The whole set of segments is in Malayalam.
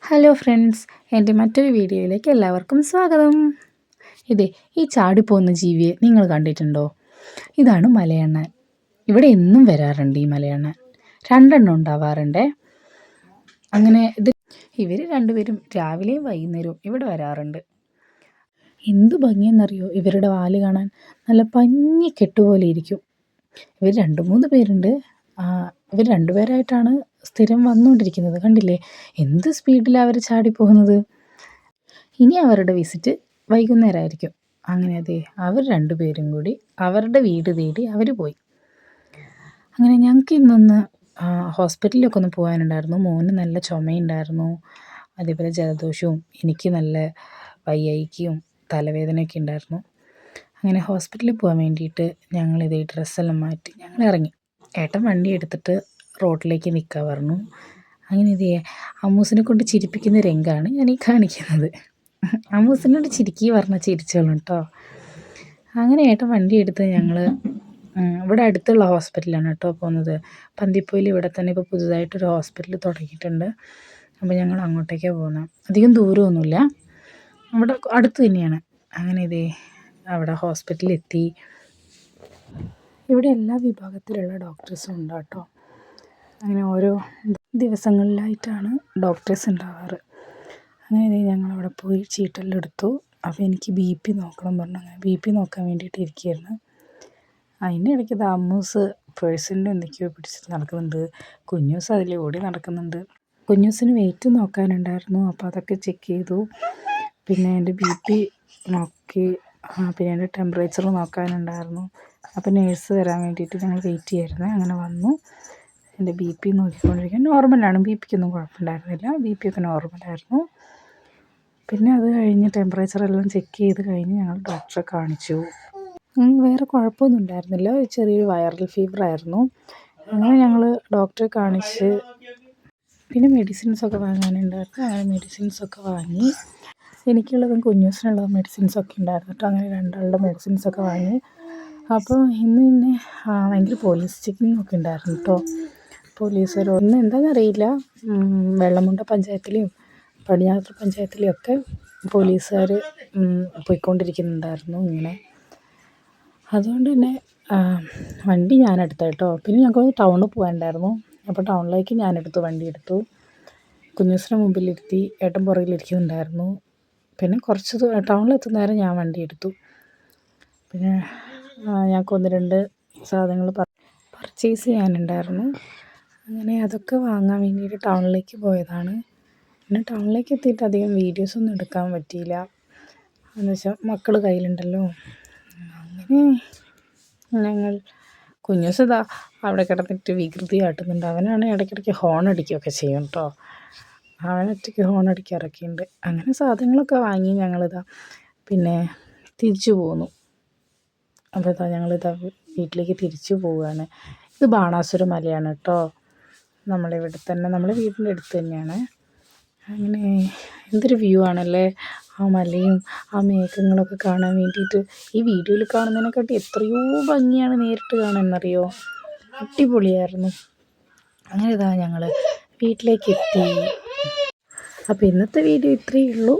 ഹലോ ഫ്രണ്ട്സ്, എൻ്റെ മറ്റൊരു വീഡിയോയിലേക്ക് എല്ലാവർക്കും സ്വാഗതം. ഇതേ ഈ ചാടിപ്പോകുന്ന ജീവിയെ നിങ്ങൾ കണ്ടിട്ടുണ്ടോ? ഇതാണ് മലയണ്ണാൻ. ഇവിടെ എന്നും വരാറുണ്ട് ഈ മലയണ്ണാൻ. 2 എണ്ണം ഉണ്ടാവാറുണ്ടേ. അങ്ങനെ ഇവർ രണ്ടുപേരും രാവിലെയും വൈകുന്നേരവും ഇവിടെ വരാറുണ്ട്. എന്ത് ഭംഗിയെന്നറിയോ ഇവരുടെ വാല് കാണാൻ. നല്ല പഞ്ഞി കെട്ടുപോലെ ഇരിക്കും. ഇവർ 2-3 പേരുണ്ട്. ഇവർ 2 പേരായിട്ടാണ് സ്ഥിരം വന്നുകൊണ്ടിരിക്കുന്നത്. കണ്ടില്ലേ എന്ത് സ്പീഡിലാണ് അവർ ചാടിപ്പോകുന്നത്. ഇനി അവരുടെ വിസിറ്റ് വൈകുന്നേരമായിരിക്കും. അങ്ങനെ അവർ 2 പേരും കൂടി അവരുടെ വീട് തേടി അവർ പോയി. അങ്ങനെ ഞങ്ങൾക്ക് ഇന്നൊന്ന് ഹോസ്പിറ്റലിലൊക്കെ ഒന്ന് പോകാനുണ്ടായിരുന്നു. മോന് നല്ല ചുമയുണ്ടായിരുന്നു, അതേപോലെ ജലദോഷവും എനിക്ക് നല്ല വയ്യായ്കയും തലവേദനയൊക്കെ ഉണ്ടായിരുന്നു. അങ്ങനെ ഹോസ്പിറ്റലിൽ പോകാൻ വേണ്ടിയിട്ട് ഞങ്ങളിത് ഡ്രസ്സെല്ലാം മാറ്റി ഞങ്ങൾ ഇറങ്ങി. ഏട്ടൻ വണ്ടി എടുത്തിട്ട് റോഡിലേക്ക് നിൽക്കാൻ പറഞ്ഞു. അങ്ങനെ അമ്മൂസിനെ കൊണ്ട് ചിരിപ്പിക്കുന്ന രംഗമാണ് ഞാൻ ഈ കാണിക്കുന്നത്. അമ്മൂസിനോട് ചിരിക്കി പറഞ്ഞാൽ ചിരിച്ചോളും കേട്ടോ. അങ്ങനെ ഏട്ടൻ വണ്ടി എടുത്ത് ഞങ്ങൾ ഇവിടെ അടുത്തുള്ള ഹോസ്പിറ്റലാണ് കേട്ടോ പോകുന്നത്. പന്തിപ്പോയിൽ ഇവിടെ തന്നെ ഇപ്പോൾ പുതുതായിട്ടൊരു ഹോസ്പിറ്റൽ തുടങ്ങിയിട്ടുണ്ട്. അപ്പോൾ ഞങ്ങൾ അങ്ങോട്ടേക്കാണ് പോകുന്നത്. അധികം ദൂരമൊന്നുമില്ല, അവിടെ അടുത്ത് തന്നെയാണ്. അങ്ങനെ അവിടെ ഹോസ്പിറ്റലിൽ എത്തി. ഇവിടെ എല്ലാ വിഭാഗത്തിലുള്ള ഡോക്ടേഴ്സും ഉണ്ട് കേട്ടോ. അങ്ങനെ ഓരോ ദിവസങ്ങളിലായിട്ടാണ് ഡോക്ടേഴ്സ് ഉണ്ടാവാറ്. അങ്ങനെ ഞങ്ങളവിടെ പോയി ചീട്ടെല്ലാം എടുത്തു. അപ്പോൾ എനിക്ക് BP നോക്കണം പറഞ്ഞു. അങ്ങനെ BP നോക്കാൻ വേണ്ടിയിട്ട് ഇരിക്കുകയായിരുന്നു. അതിൻ്റെ ഇടയ്ക്ക് അമ്മൂസ് പേഴ്സണിൽ എന്തൊക്കെയോ പിടിച്ചിട്ട് നടക്കുന്നുണ്ട്. കുഞ്ഞൂസ് അതിൽ ഓടി നടക്കുന്നുണ്ട്. കുഞ്ഞൂസിന് വെയിറ്റ് നോക്കാനുണ്ടായിരുന്നു, അപ്പോൾ അതൊക്കെ ചെക്ക് ചെയ്തു. പിന്നെ എൻ്റെ BP നോക്കി, പിന്നെ എൻ്റെ ടെമ്പറേച്ചർ നോക്കാനുണ്ടായിരുന്നു. അപ്പോൾ നേഴ്സ് വരാൻ വേണ്ടിയിട്ട് ഞങ്ങൾ വെയിറ്റ് ചെയ്യായിരുന്നു. അങ്ങനെ വന്നു. എൻ്റെ BP നോക്കിക്കൊണ്ടിരിക്കുക. നോർമലാണ്, BPക്കൊന്നും കുഴപ്പമുണ്ടായിരുന്നില്ല. BP ഒക്കെ നോർമലായിരുന്നു. പിന്നെ അത് കഴിഞ്ഞ് ടെമ്പറേച്ചറെല്ലാം ചെക്ക് ചെയ്ത് കഴിഞ്ഞ് ഞങ്ങൾ ഡോക്ടറെ കാണിച്ചു. വേറെ കുഴപ്പമൊന്നും ഉണ്ടായിരുന്നില്ല, ചെറിയൊരു വൈറൽ ഫീവറായിരുന്നു. അങ്ങനെ ഞങ്ങൾ ഡോക്ടറെ കാണിച്ച് പിന്നെ മെഡിസിൻസൊക്കെ വാങ്ങാനുണ്ടായിരുന്നു. അങ്ങനെ മെഡിസിൻസൊക്കെ വാങ്ങി. എനിക്കുള്ളതും കുഞ്ഞൂസിനുള്ളതും മെഡിസിൻസൊക്കെ ഉണ്ടായിരുന്നു കേട്ടോ. അങ്ങനെ 2 ആളുടെ മെഡിസിൻസൊക്കെ വാങ്ങി. അപ്പോൾ ഇന്ന് തന്നെ ഭയങ്കര പോലീസ് ചെക്കിംഗ് ഒക്കെ ഉണ്ടായിരുന്നു കേട്ടോ. പോലീസുകാർ എന്താണെന്നറിയില്ല, വെള്ളമുണ്ട പഞ്ചായത്തിലെയും പടിഞ്ഞാറത്തൂർ പഞ്ചായത്തിലെയും ഒക്കെ പോലീസുകാർ പോയിക്കൊണ്ടിരിക്കുന്നുണ്ടായിരുന്നു ഇങ്ങനെ. അതുകൊണ്ട് തന്നെ വണ്ടി ഞാനെടുത്ത കേട്ടോ. പിന്നെ ഞങ്ങൾക്ക് ടൗണിൽ പോകാനുണ്ടായിരുന്നു. അപ്പോൾ ടൗണിലേക്ക് വണ്ടി എടുത്തു. കുഞ്ഞൂസിനെ മുമ്പിലിരുത്തി, ഏട്ടൻ പുറകിലിരിക്കുന്നുണ്ടായിരുന്നു. പിന്നെ കുറച്ച് ടൗണിലെത്തുന്ന നേരം ഞാൻ വണ്ടി എടുത്തു. പിന്നെ ഞങ്ങൾക്ക് 1-2 സാധനങ്ങൾ പർച്ചേസ് ചെയ്യാനുണ്ടായിരുന്നു. അങ്ങനെ അതൊക്കെ വാങ്ങാൻ വേണ്ടിയിട്ട് ടൗണിലേക്ക് പോയതാണ്. പിന്നെ ടൗണിലേക്ക് എത്തിയിട്ട് അധികം വീഡിയോസൊന്നും എടുക്കാൻ പറ്റിയില്ല. എന്ന് വെച്ചാൽ മക്കൾ കയ്യിലുണ്ടല്ലോ. അങ്ങനെ ഞങ്ങൾ കുഞ്ഞൂസ് അവിടെ കിടന്നിട്ട് വികൃതി കാട്ടുന്നുണ്ട്. അവനാണ് ഇടയ്ക്കിടയ്ക്ക് ഹോൺ അടിക്കുകയൊക്കെ ചെയ്യും കേട്ടോ. അവനൊറ്റയ്ക്ക് ഹോൺ അടിക്കാറൊക്കെയുണ്ട്. അങ്ങനെ സാധനങ്ങളൊക്കെ വാങ്ങി പിന്നെ തിരിച്ചു പോന്നു. അപ്പോൾ ഞങ്ങളിതാ വീട്ടിലേക്ക് തിരിച്ചു പോവുകയാണ്. ഇത് ബാണാസുര മലയാണ് കേട്ടോ. നമ്മളിവിടെ തന്നെ, നമ്മളെ വീടിൻ്റെ അടുത്ത് തന്നെയാണ്. അങ്ങനെ എന്തൊരു വ്യൂ ആണല്ലേ, ആ മലയും ആ മേഘങ്ങളൊക്കെ കാണാൻ വേണ്ടിയിട്ട്. ഈ വീഡിയോയിൽ കാണുന്നതിനെക്കാട്ടി എത്രയോ ഭംഗിയാണ് നേരിട്ട് കാണാനെന്നറിയോ. അടിപൊളിയായിരുന്നു. അങ്ങനെ ഞങ്ങൾ വീട്ടിലേക്ക് എത്തി. അപ്പോൾ ഇന്നത്തെ വീഡിയോ ഇത്രയേ ഉള്ളൂ.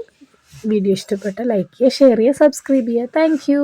വീഡിയോ ഇഷ്ടപ്പെട്ടാൽ ലൈക്ക് ചെയ്യുക, ഷെയർ ചെയ്യുക, സബ്സ്ക്രൈബ് ചെയ്യുക. Thank you.